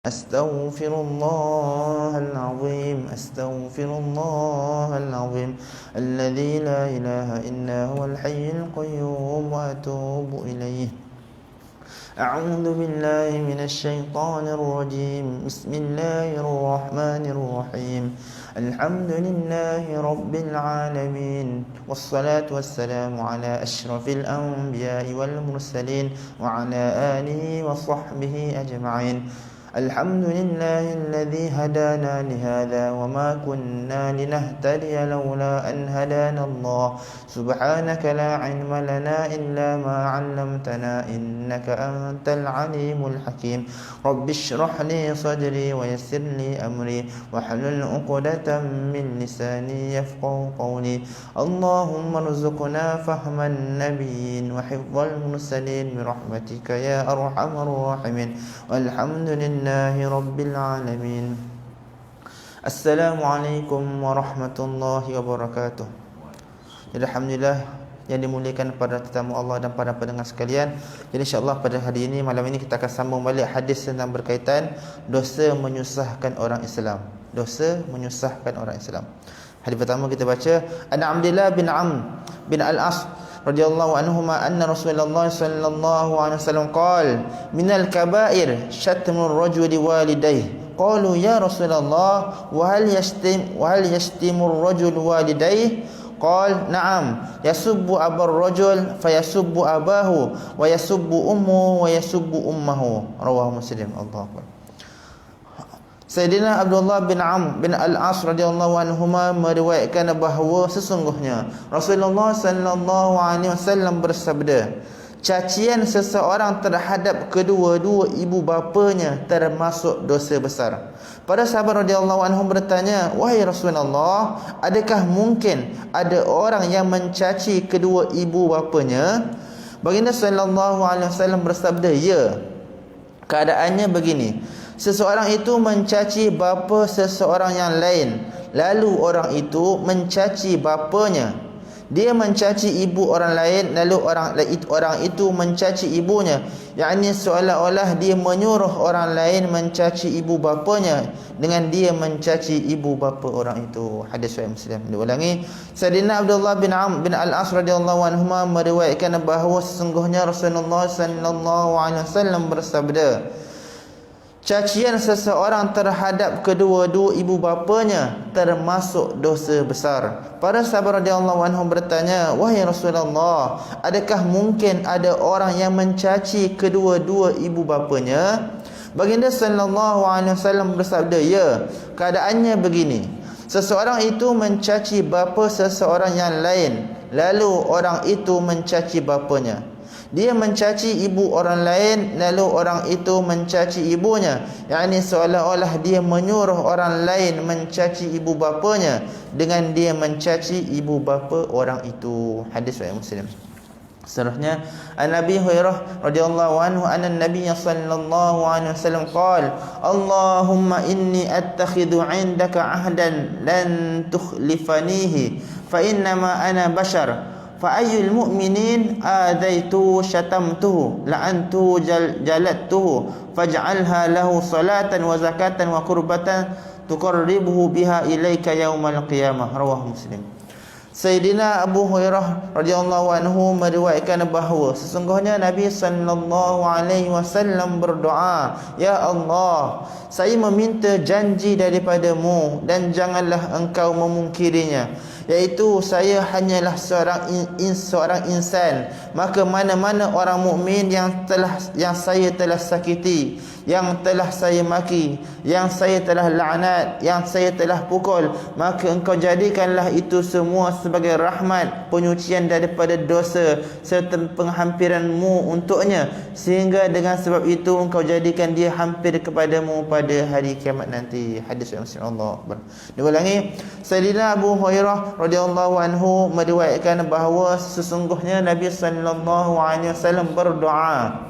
أستغفر الله العظيم أستغفر الله العظيم الذي لا إله إلا هو الحي القيوم وأتوب إليه. أعوذ بالله من الشيطان الرجيم. بسم الله الرحمن الرحيم. الحمد لله رب العالمين والصلاة والسلام على أشرف الأنبياء والمرسلين وعلى آله وصحبه أجمعين. الحمد لله الذي هدانا لهذا وما كنا لنهتدي لولا أن هدانا الله. سبحانك لا علم لنا إلا ما علمتنا إنك أنت العليم الحكيم. رب اشرح لي صدري ويسر لي أمري واحلل عقدة من لساني يفقهوا قولي. اللهم ارزقنا فهم النبيين وحفظ المرسلين برحمتك يا أرحم الراحمين. والحمد لله رب العالمين. Assalamualaikum warahmatullahi wabarakatuh. Jadi alhamdulillah yang dimuliakan para tetamu Allah dan para pendengar sekalian. Jadi insya-Allah pada hari ini, malam ini kita akan sambung balik hadis tentang berkaitan dosa menyusahkan orang Islam. Dosa menyusahkan orang Islam. Hadis pertama kita baca, An Abdullah bin Amr bin Al-As radhiyallahu anhuma anna Rasulullah sallallahu alaihi wasallam qala minal kaba'ir syatmur rajuli walidayhi. Qalu ya Rasulullah wa hal yashtimur rajul walidayhi? Qala na'am yasubbu abar rajul fayasubbu abahu wa yasubbu ummuhu wa yasubbu ummuhu. Rawahu Muslim. Allahu akbar. Sayyidina Abdullah bin Amr bin Al-As radhiyallahu anhuma meriwayatkan bahawa sesungguhnya Rasulullah sallallahu alaihi wasallam bersabda, cacian seseorang terhadap kedua-dua ibu bapanya termasuk dosa besar. Para sahabat radhiyallahu anhum bertanya, wahai Rasulullah, adakah mungkin ada orang yang mencaci kedua ibu bapanya? Baginda sallallahu alaihi wasallam bersabda, ya. Keadaannya begini, seseorang itu mencaci bapa seseorang yang lain, lalu orang itu mencaci bapanya. Dia mencaci ibu orang lain, lalu orang itu mencaci ibunya. Yakni seolah-olah dia menyuruh orang lain mencaci ibu bapanya dengan dia mencaci ibu bapa orang itu. Hadis Sahih Muslim. Diulangi, Sayyidina Abdullah bin Amr bin Al-As radhiyallahu anhuma meriwayatkan bahawa sesungguhnya Rasulullah sallallahu alaihi wasallam bersabda, cacian seseorang terhadap kedua-dua ibu bapanya termasuk dosa besar. Para sahabat radhiyallahu anhum bertanya, wahai Rasulullah, adakah mungkin ada orang yang mencaci kedua-dua ibu bapanya? Baginda sallallahu alaihi wasallam bersabda, ya. Keadaannya begini, seseorang itu mencaci bapa seseorang yang lain, lalu orang itu mencaci bapanya. Dia mencaci ibu orang lain, lalu orang itu mencaci ibunya. Yakni seolah-olah dia menyuruh orang lain mencaci ibu bapanya dengan dia mencaci ibu bapa orang itu. Hadis riwayat Muslim. Seterusnya, An Abi Hurairah radhiyallahu anhu anna Nabiy sallallahu alaihi wasallam qala, Allahumma inni attakhidhu 'indaka 'ahdan lan tukhlifanihi fa innama ana bashar. فأي المؤمنين آذيته شتمته لعنته جلدته فاجعلها له صلاة وزكاة وقربة تقربه بها إليك يوم القيامة. رواه مسلم. Sayyidina Abu Hurairah radhiyallahu anhu meriwayatkan bahawa sesungguhnya Nabi sallallahu alaihi wasallam berdoa, ya Allah, saya meminta janji daripadamu dan janganlah engkau memungkirinya, iaitu saya hanyalah seorang insan, maka mana-mana orang mukmin yang saya telah sakiti, yang telah saya maki, yang saya telah laknat, yang saya telah pukul, maka engkau jadikanlah itu semua sebagai rahmat, penyucian daripada dosa serta penghampiranmu untuknya, sehingga dengan sebab itu engkau jadikan dia hampir kepadamu pada hari kiamat nanti. Hadis Muslim. Allah. Diulangi, Sayyidina Abu Hurairah radhiyallahu anhu meriwayatkan bahawa sesungguhnya Nabi sallallahu alaihi wasallam berdoa,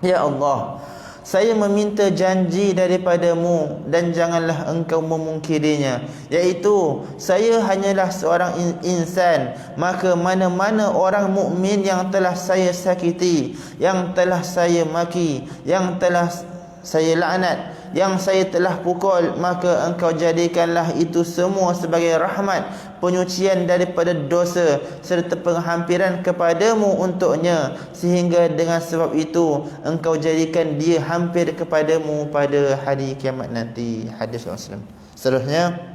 ya Allah, saya meminta janji daripadamu dan janganlah engkau memungkirinya, iaitu saya hanyalah seorang insan, maka mana-mana orang mukmin yang telah saya sakiti, yang telah saya maki, yang telah saya laknat, yang saya telah pukul, maka engkau jadikanlah itu semua sebagai rahmat, penyucian daripada dosa serta penghampiran kepadamu untuknya, sehingga dengan sebab itu engkau jadikan dia hampir kepadamu pada hari kiamat nanti. Hadis Muslim. Seterusnya,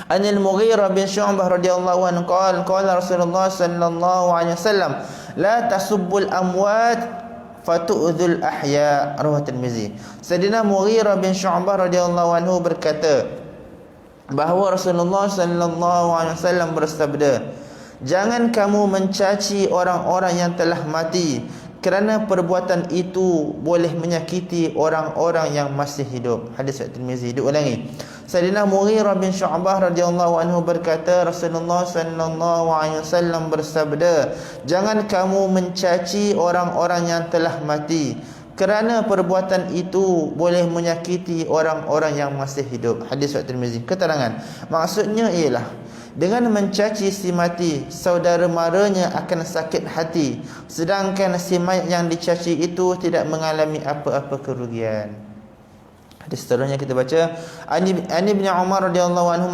Anil Mughirah bin Syu'bah radhiyallahu anhu qala Rasulullah sallallahu alaihi wasallam, la tasubbul amwat fatu'dzul ahya. Rawahu Tirmizi. Sayyidina Mughirah bin Syu'bah radhiyallahu anhu berkata bahawa Rasulullah sallallahu alaihi wasallam bersabda, jangan kamu mencaci orang-orang yang telah mati, kerana perbuatan itu boleh menyakiti orang-orang yang masih hidup. Hadis At-Tirmizi. Diulangi. Sayyidina Mughirah bin Syu'bah radhiyallahu anhu berkata, Rasulullah sallallahu alaihi wasallam bersabda, jangan kamu mencaci orang-orang yang telah mati, kerana perbuatan itu boleh menyakiti orang-orang yang masih hidup. Hadis At-Tirmizi. Keterangan, maksudnya ialah dengan mencaci si mati, saudara maranya akan sakit hati, sedangkan si mayat yang dicaci itu tidak mengalami apa-apa kerugian. Hadis seterusnya kita baca, Ani bin Umar radhiyallahu anhu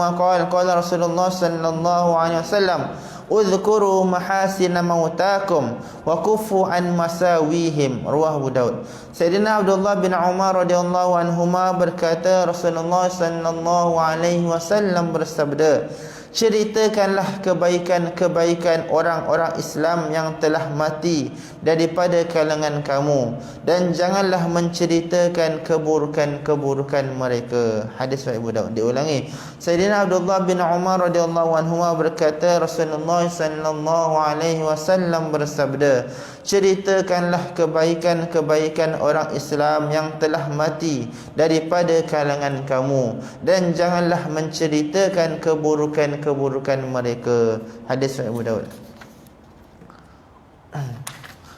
qala Rasulullah sallallahu alaihi wasallam, udhkuru mahasina mautakum wa kufu an masawihim. Rawahu Abu Daud. Sayyidina Abdullah bin Umar radhiyallahu anhuma berkata, Rasulullah sallallahu alaihi wasallam bersabda, ceritakanlah kebaikan-kebaikan orang-orang Islam yang telah mati daripada kalangan kamu, dan janganlah menceritakan keburukan-keburukan mereka. Hadis Abu Daud. Diulangi. Sayyidina Abdullah bin Umar radhiyallahu anhu berkata, Rasulullah sallallahu alaihi wasallam bersabda, ceritakanlah kebaikan-kebaikan orang Islam yang telah mati daripada kalangan kamu, dan janganlah menceritakan keburukan-keburukan mereka. Hadis Abu Daud.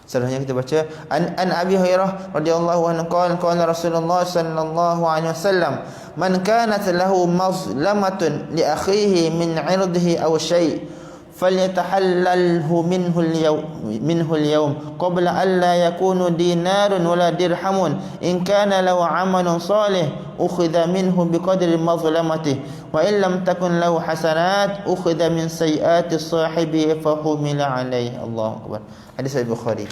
Selanjutnya kita baca, An Abi Hurairah radhiyallahu anhu qala Rasulullah sallallahu alaihi wasallam, man kanat lahu mazlamatun li akhihi min 'irdihi aw shay' falyatahallalhu minhu al-yawm qabla an la yakunu dinarun wala dirhamun, in kana lahu 'amalun salih ukhidha minhu biqadri mazlamatihi wa in lam takun lahu hasanat ukhidha min sayyiati sahibihi fa humila alayhi. Allahu akbar. Hadis Sahih Bukhari.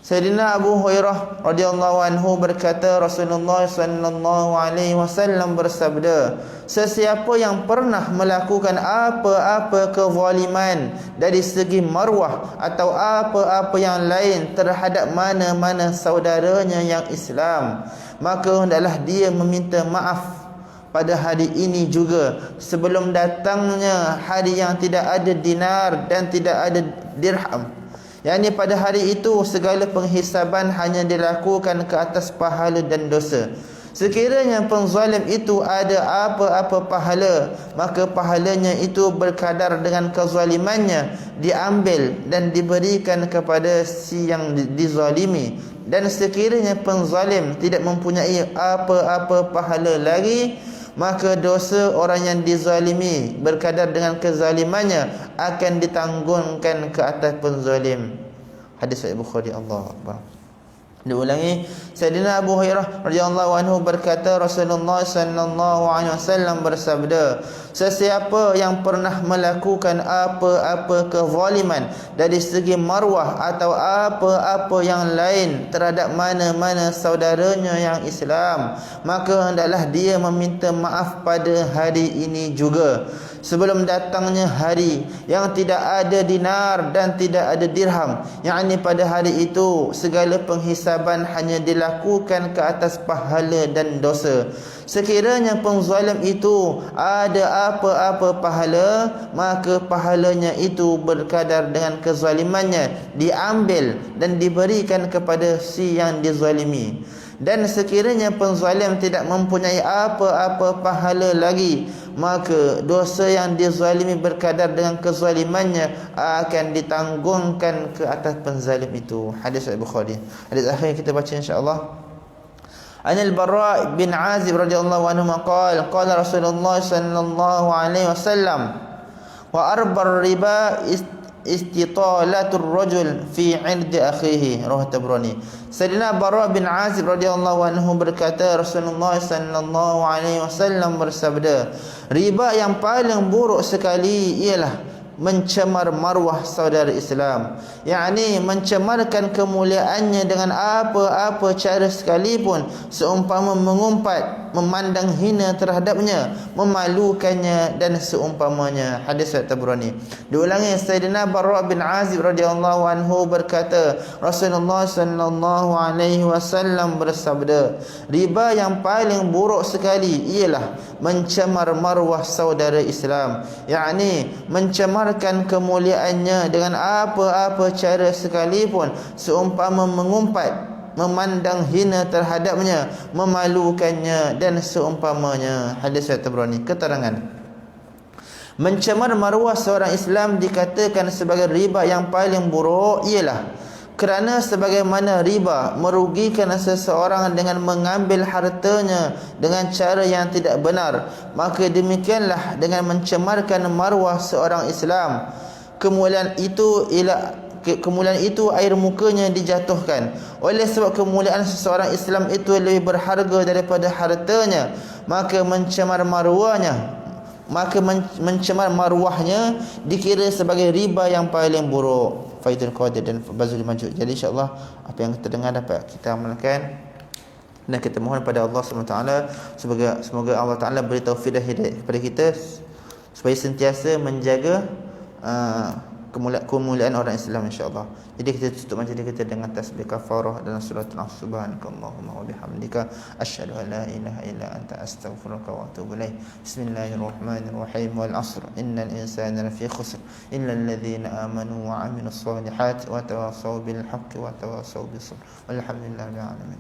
Sayyidina Abu Hurairah radhiyallahu anhu berkata, Rasulullah sallallahu alaihi wasallam bersabda, sesiapa yang pernah melakukan apa-apa kezaliman dari segi maruah atau apa-apa yang lain terhadap mana-mana saudaranya yang Islam, maka hendaklah dia meminta maaf pada hari ini juga, sebelum datangnya hari yang tidak ada dinar dan tidak ada dirham. yakni pada hari itu segala penghisaban hanya dilakukan ke atas pahala dan dosa. Sekiranya penzalim itu ada apa-apa pahala, maka pahalanya itu berkadar dengan kezalimannya, diambil dan diberikan kepada si yang dizalimi. Dan sekiranya penzalim tidak mempunyai apa-apa pahala lagi, maka dosa orang yang dizalimi berkadar dengan kezalimannya akan ditanggungkan ke atas penzalim. Hadis Sahih Bukhari. Allahu Akbar. Diulangi, Sayyidina Abu Hurairah radhiyallahu anhu berkata, Rasulullah sallallahu alaihi wasallam bersabda, sesiapa yang pernah melakukan apa-apa kezaliman dari segi maruah atau apa-apa yang lain terhadap mana-mana saudaranya yang Islam, maka hendaklah dia meminta maaf pada hari ini juga, sebelum datangnya hari yang tidak ada dinar dan tidak ada dirham, yakni pada hari itu segala penghisaban hanya dilakukan ke atas pahala dan dosa. Sekiranya penzalim itu ada apa-apa pahala, maka pahalanya itu berkadar dengan kezalimannya, diambil dan diberikan kepada si yang dizalimi. Dan sekiranya penzalim tidak mempunyai apa-apa pahala lagi, maka dosa yang dizalimi berkadar dengan kezalimannya akan ditanggungkan ke atas penzalim itu. Hadis Al-Bukhari. Hadis akhir yang kita baca insya-Allah. Anil Bara' bin Azib radhiyallahu anhu qala Rasulullah sallallahu alaihi wasallam, wa arbar riba istitalatur rajul fi 'irdi akhihi, rawahu Tabrani. Sayyidina Bara bin Azib radhiyallahu anhu berkata, Rasulullah sallallahu alaihi wasallam bersabda, riba yang paling buruk sekali ialah mencemar marwah saudara Islam, yakni mencemarkan kemuliaannya dengan apa-apa cara sekalipun, seumpama mengumpat, memandang hina terhadapnya, memalukannya dan seumpamanya. Hadis Tabrani. Diulangi, Sayyidina Bara bin Azib radhiyallahu anhu berkata, Rasulullah sallallahu alaihi wasallam bersabda, riba yang paling buruk sekali ialah mencemar marwah saudara Islam, yakni mencemarkan kemuliaannya dengan apa-apa cara sekalipun, seumpama mengumpat, memandang hina terhadapnya, memalukannya dan seumpamanya. Hadis Tabrani. Keterangan, mencemar maruah seorang Islam dikatakan sebagai riba yang paling buruk ialah kerana sebagaimana riba merugikan seseorang dengan mengambil hartanya dengan cara yang tidak benar, maka demikianlah dengan mencemarkan maruah seorang Islam, kemuliaan itu air mukanya dijatuhkan. Oleh sebab kemuliaan seseorang Islam itu lebih berharga daripada hartanya, maka mencemar maruahnya dikira sebagai riba yang paling buruk. Faidul Qadir dan Bazul Majud. Jadi insya-Allah apa yang kita dengar dapat kita amalkan, dan kita mohon pada Allah SWT semoga Allah Taala beri taufik dan hidayah kepada kita supaya sentiasa menjaga kemuliaan orang Islam, insya-Allah. Jadi kita tutup majlis kita dengan tasbih kafarah dan suratul Asr. Subhanakallahumma wa bihamdika asyhadu an la ilaha illa anta astaghfiruka wa atubu ilaik. Bismillahirrahmanirrahim. Wal 'asr innal insana lafi khusr illa alladhina amanu wa 'amilus solihati wa tawassaw bil haqqi wa tawassaw bis sabr. Walhamdulillahil alamin.